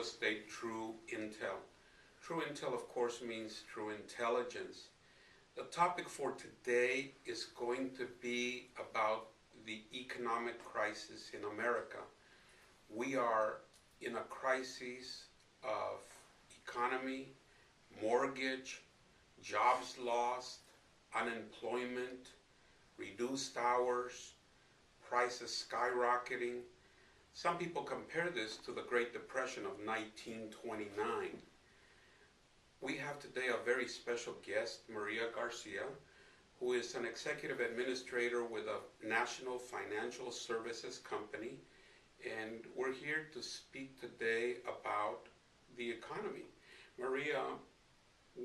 estate True Intel. True Intel, of course, means true intelligence. The topic for today is going to be about the economic crisis in America. We are in a crisis of economy, mortgage, jobs lost, unemployment, reduced hours, prices skyrocketing. Some people compare this to the Great Depression of 1929. We have today a very special guest, Maria Garcia, who is an executive administrator with a national financial services company. And we're here to speak today about the economy. Maria,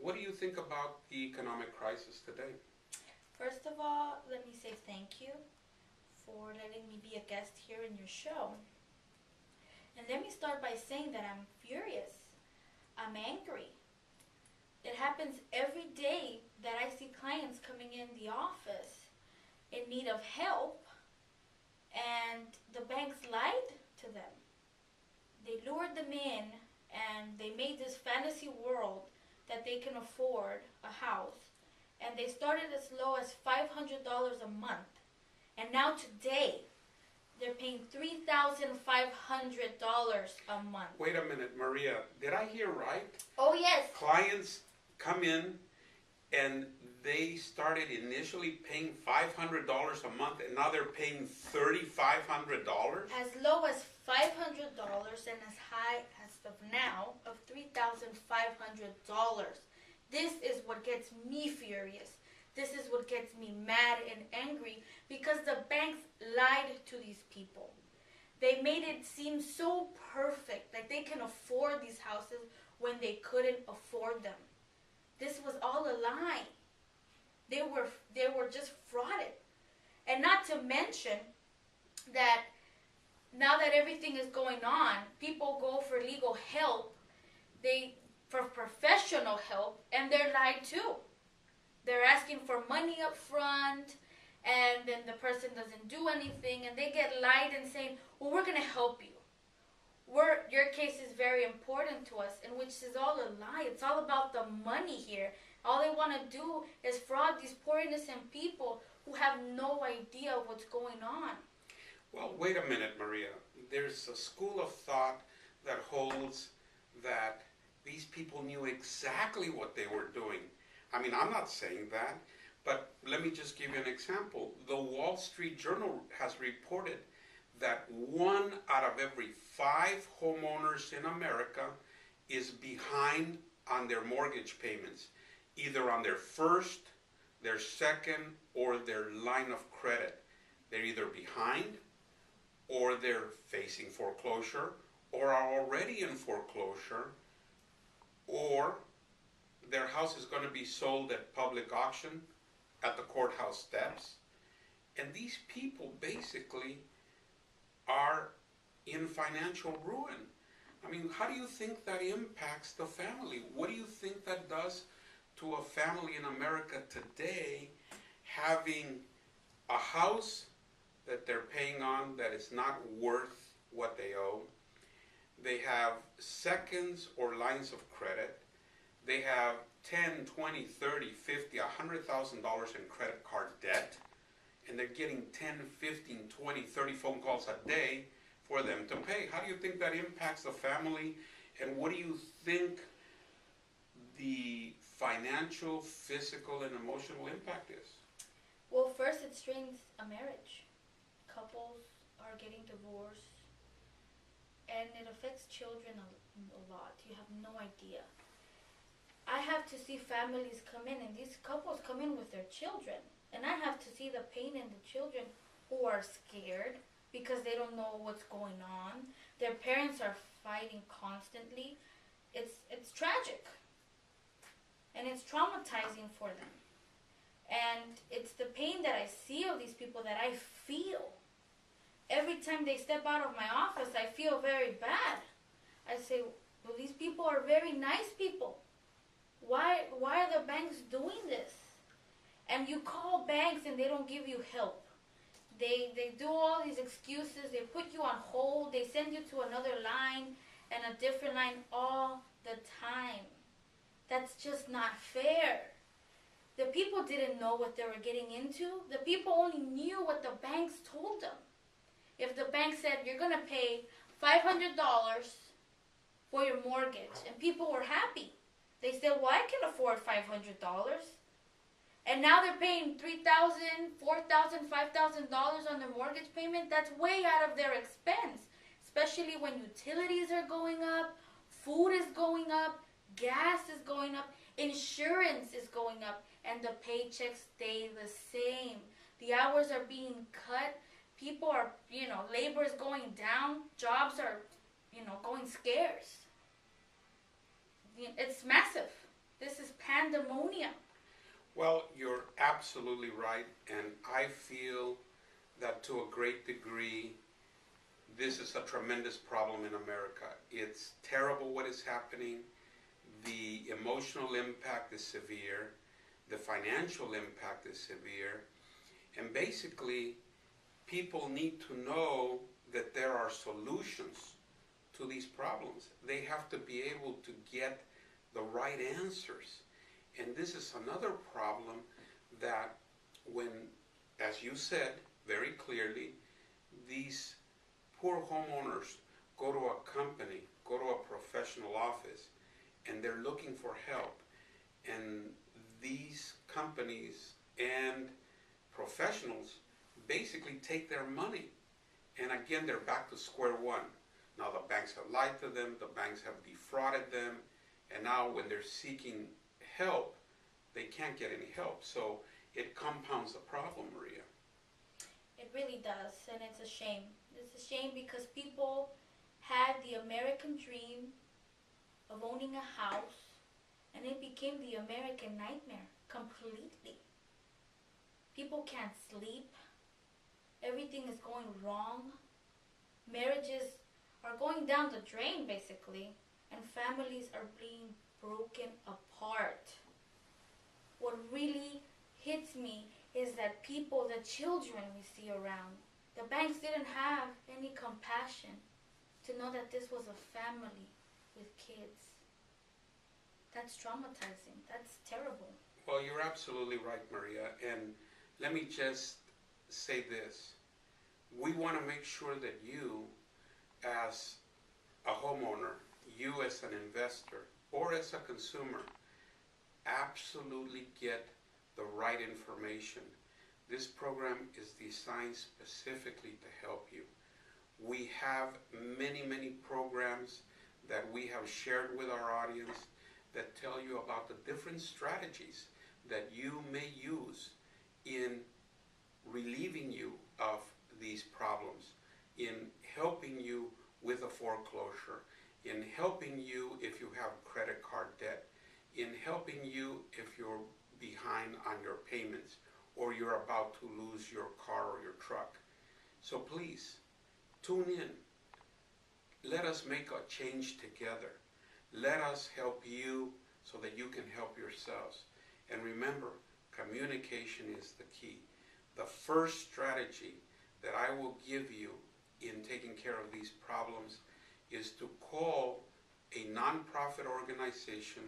what do you think about the economic crisis today? First of all, let me say thank you for letting me be a guest here in your show. And let me start by saying that I'm furious. I'm angry. It happens every day that I see clients coming in the office in need of help, and the banks lied to them. They lured them in, and they made this fantasy world that they can afford a house, and they started as low as $500 a month. And now today, they're paying $3,500 a month. Wait a minute, Maria. Did I hear right? Oh, yes. Clients come in and they started initially paying $500 a month, and now they're paying $3,500? As low as $500 and as high as of now of $3,500. This is what gets me furious. This is what gets me mad and angry, because the banks lied to these people. They made it seem so perfect, like they can afford these houses when they couldn't afford them. This was all a lie. They were just frauded. And not to mention that now that everything is going on, people go for legal help, for professional help, and they're lied to. They're asking for money up front, and then the person doesn't do anything, and they get lied and saying, well, we're going to help you. Your case is very important to us, and which is all a lie. It's all about the money here. All they want to do is fraud these poor innocent people who have no idea what's going on. Well, wait a minute, Maria. There's a school of thought that holds that these people knew exactly what they were doing. I mean, I'm not saying that, but let me just give you an example. The Wall Street Journal has reported that 1 out of every 5 homeowners in America is behind on their mortgage payments, either on their first, their second, or their line of credit. They're either behind, or they're facing foreclosure, or are already in foreclosure, or their house is going to be sold at public auction at the courthouse steps. And these people basically are in financial ruin. I mean, how do you think that impacts the family? What do you think that does to a family in America today, having a house that they're paying on that is not worth what they owe? They have seconds or lines of credit. They have 10, 20, 30, 50, $100,000 in credit card debt, and they're getting 10, 15, 20, 30 phone calls a day for them to pay. How do you think that impacts the family, and what do you think the financial, physical, and emotional impact is? Well, first it strains a marriage. Couples are getting divorced, and it affects children a lot. You have no idea. I have to see families come in, and these couples come in with their children, and I have to see the pain in the children who are scared because they don't know what's going on. Their parents are fighting constantly. It's tragic, and it's traumatizing for them. And it's the pain that I see of these people that I feel. Every time they step out of my office, I feel very bad. I say, well, these people are very nice people. Why are the banks doing this? And you call banks and they don't give you help. They do all these excuses. They put you on hold. They send you to another line. and a different line all the time. That's just not fair. The people didn't know what they were getting into. The people only knew what the banks told them. If the bank said, you're going to pay $500 for your mortgage, and people were happy. They said, well, I can afford $500. And now they're paying $3,000, $4,000, $5,000 on their mortgage payment. That's way out of their expense, especially when utilities are going up, food is going up, gas is going up, insurance is going up, and the paychecks stay the same. The hours are being cut. People are, labor is going down. Jobs are, going scarce. It's massive. This is pandemonium. Well, you're absolutely right, and I feel that to a great degree, this is a tremendous problem in America. It's terrible what is happening. The emotional impact is severe. The financial impact is severe. And basically, people need to know that there are solutions to these problems. They have to be able to get the right answers. And this is another problem that when, as you said very clearly, these poor homeowners go to a company, go to a professional office, and they're looking for help. And these companies and professionals basically take their money. And again, they're back to square one. Now the banks have lied to them, the banks have defrauded them, and now when they're seeking help, they can't get any help. So it compounds the problem, Maria. It really does, and it's a shame. It's a shame because people had the American dream of owning a house, and it became the American nightmare completely. People can't sleep. Everything is going wrong. Marriages are going down the drain, basically, and families are being broken apart. What really hits me is that people, the children we see around, the banks didn't have any compassion to know that this was a family with kids. That's traumatizing. That's terrible. Well, you're absolutely right, Maria. And let me just say this. We want to make sure that you, as a homeowner, you as an investor, or as a consumer, absolutely get the right information. This program is designed specifically to help you. We have many, many programs that we have shared with our audience that tell you about the different strategies that you may use in relieving you of these problems, in helping you with a foreclosure, in helping you if you have credit card debt, in helping you if you're behind on your payments or you're about to lose your car or your truck. So please, tune in. Let us make a change together. Let us help you so that you can help yourselves. And remember, communication is the key. The first strategy that I will give you in taking care of these problems is to call a nonprofit organization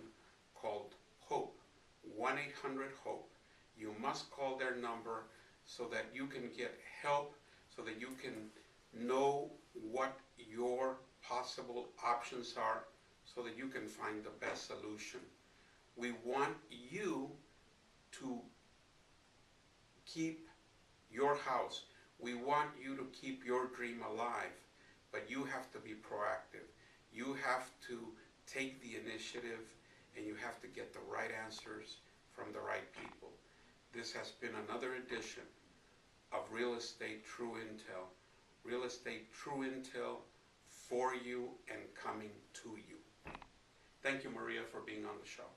called HOPE, 1-800-HOPE. You must call their number so that you can get help, so that you can know what your possible options are, so that you can find the best solution. We want you to keep your house. We want you to keep your dream alive, but you have to be proactive. You have to take the initiative, and you have to get the right answers from the right people. This has been another edition of Real Estate True Intel. Real Estate True Intel for you and coming to you. Thank you, Maria, for being on the show.